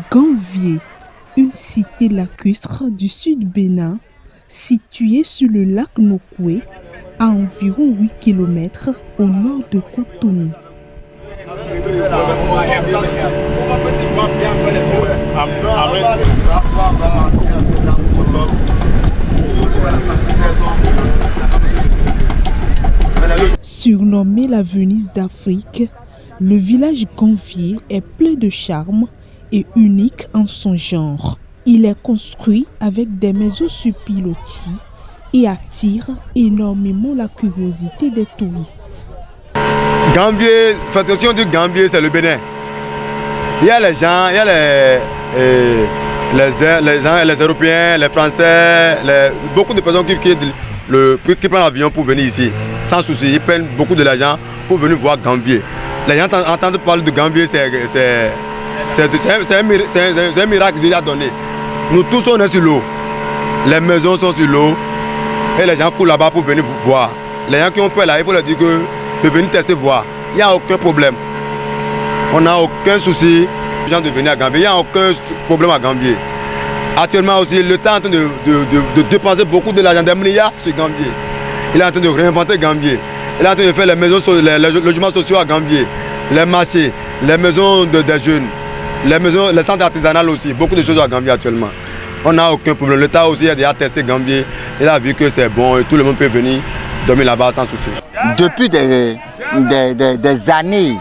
Gamvier, une cité lacustre du sud Bénin, située sur le lac Nokoué, à environ 8 km au nord de Cotonou. Surnommé la Venise d'Afrique, le village Gamvier est plein de charme et unique en son genre. Il est construit avec des maisons sur pilotis et attire énormément la curiosité des touristes. Gamvier, attention du Gamvier, c'est le Bénin. Il y a les gens, il y a les gens, les Européens, les Français, beaucoup de personnes qui prennent l'avion pour venir ici, sans souci. Ils prennent beaucoup de l'argent pour venir voir Gamvier. Les gens entendent parler de Gamvier, c'est un miracle déjà donné. Nous tous on est sur l'eau, les maisons sont sur l'eau et les gens courent là-bas pour venir voir. Les gens qui ont peur là, il faut leur dire de venir tester voir. Il n'y a aucun problème. On n'a aucun souci les gens de venir à Gamvier. Il n'y a aucun problème à Gamvier. Actuellement aussi, l'État est en train de dépenser beaucoup de l'argent, des milliards sur Gamvier. Il est en train de réinventer Gamvier. Il est en train de faire les maisons, les logements sociaux à Gamvier, les marchés, les maisons des jeunes, les centres artisanaux aussi. Beaucoup de choses à Gamvier actuellement. On n'a aucun problème. L'État aussi a déjà testé Gamvier. Il a vu que c'est bon et tout le monde peut venir dormir là-bas sans souci. Depuis des années,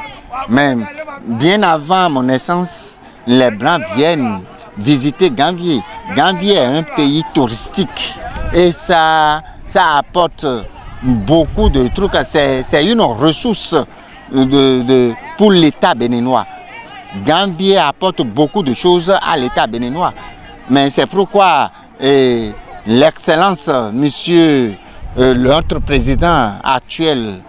même bien avant mon naissance, les Blancs viennent visiter Gamvier. Gamvier est un pays touristique et ça apporte beaucoup de trucs. C'est une ressource pour l'État béninois. Gamvier apporte beaucoup de choses à l'État béninois. Mais c'est pourquoi l'excellence, monsieur notre président actuel,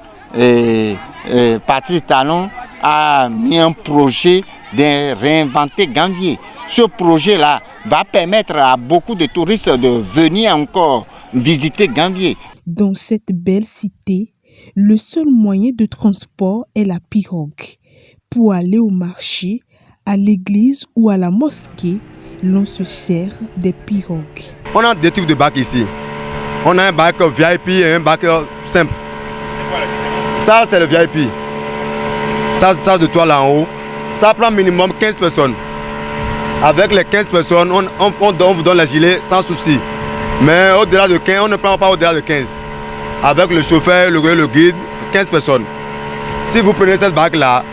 Patrice Talon, a mis un projet de réinventer Gamvier. Ce projet-là va permettre à beaucoup de touristes de venir encore visiter Gamvier. Dans cette belle cité, le seul moyen de transport est la pirogue. Pour aller au marché, à l'église ou à la mosquée, l'on se sert des pirogues. On a deux types de bacs ici. On a un bac VIP et un bac simple. Ça, c'est le VIP. Ça de toi là en haut. Ça prend minimum 15 personnes. Avec les 15 personnes, on vous donne les gilets sans souci. Mais au-delà de 15, on ne prend pas au-delà de 15. Avec le chauffeur, le guide, 15 personnes. Si vous prenez cette bague-là,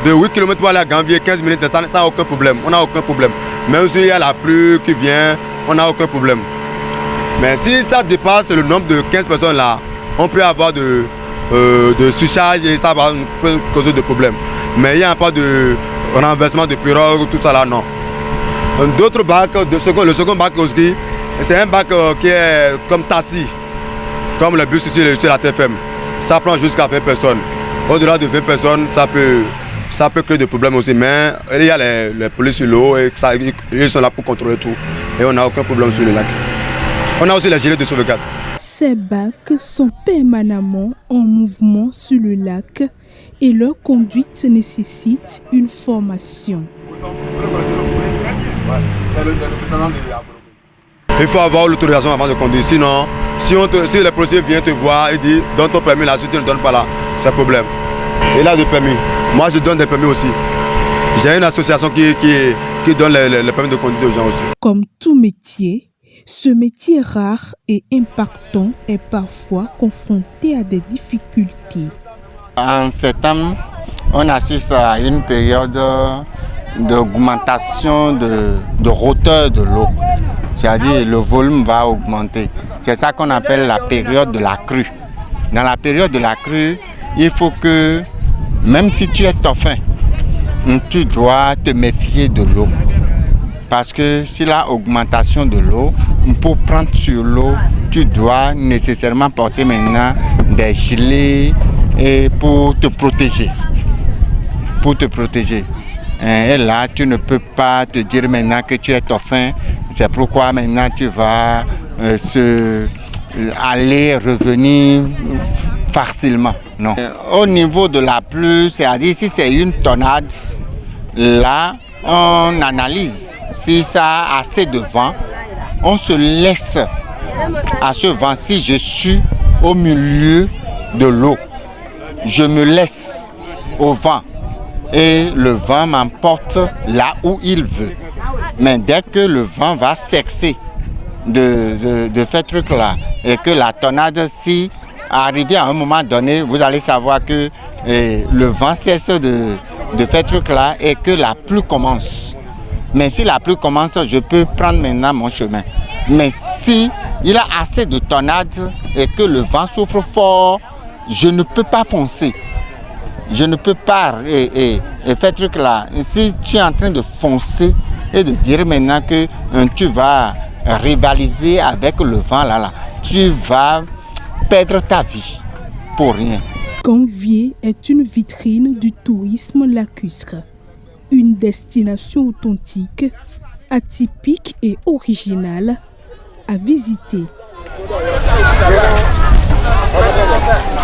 de 8 km pour aller à Gamvier, 15 minutes, ça n'a aucun problème. On n'a aucun problème. Même s'il y a la pluie qui vient, on n'a aucun problème. Mais si ça dépasse le nombre de 15 personnes là, on peut avoir de surcharge et ça va causer de problèmes. Mais il n'y a pas de renversement de pirogue, tout ça là, non. D'autres bacs, le second bac aussi, c'est un bac qui est comme Tassi, comme le bus sur la TFM. Ça prend jusqu'à 20 personnes. Au-delà de 20 personnes, ça peut créer des problèmes aussi. Mais il y a les polices sur l'eau et ils sont là pour contrôler tout. Et on n'a aucun problème sur le lac. On a aussi les gilets de sauvegarde. Ces bacs sont permanemment en mouvement sur le lac et leur conduite nécessite une formation. Il faut avoir l'autorisation avant de conduire. Sinon, si les policiers viennent te voir et disent donne ton permis là, si tu ne donnes pas là, c'est un problème. Et là, des permis. Moi, je donne des permis aussi. J'ai une association qui donne les permis de conduire aux gens aussi. Comme tout métier, ce métier rare et impactant est parfois confronté à des difficultés. En septembre, on assiste à une période d'augmentation de hauteur de l'eau. C'est-à-dire le volume va augmenter. C'est ça qu'on appelle la période de la crue. Dans la période de la crue, il faut que, même si tu es dauphin, tu dois te méfier de l'eau. Parce que si la augmentation de l'eau, pour prendre sur l'eau, tu dois nécessairement porter maintenant des gilets pour te protéger. Et là, tu ne peux pas te dire maintenant que tu es dauphin. C'est pourquoi maintenant tu vas aller, revenir facilement. Non. Au niveau de la pluie, c'est-à-dire si c'est une tornade, là, on analyse si ça a assez de vent, on se laisse à ce vent. Si je suis au milieu de l'eau, je me laisse au vent et le vent m'emporte là où il veut. Mais dès que le vent va s'excer de ce truc-là et que la tornade, si arrivé à un moment donné, vous allez savoir que le vent cesse de faire truc-là et que la pluie commence. Mais si la pluie commence, je peux prendre maintenant mon chemin. Mais si il y a assez de tornades et que le vent souffle fort, je ne peux pas foncer. Je ne peux pas faire truc-là. Si tu es en train de foncer et de dire maintenant que tu vas rivaliser avec le vent là, tu vas perdre ta vie pour rien. Ganvié est une vitrine du tourisme lacustre, une destination authentique, atypique et originale à visiter.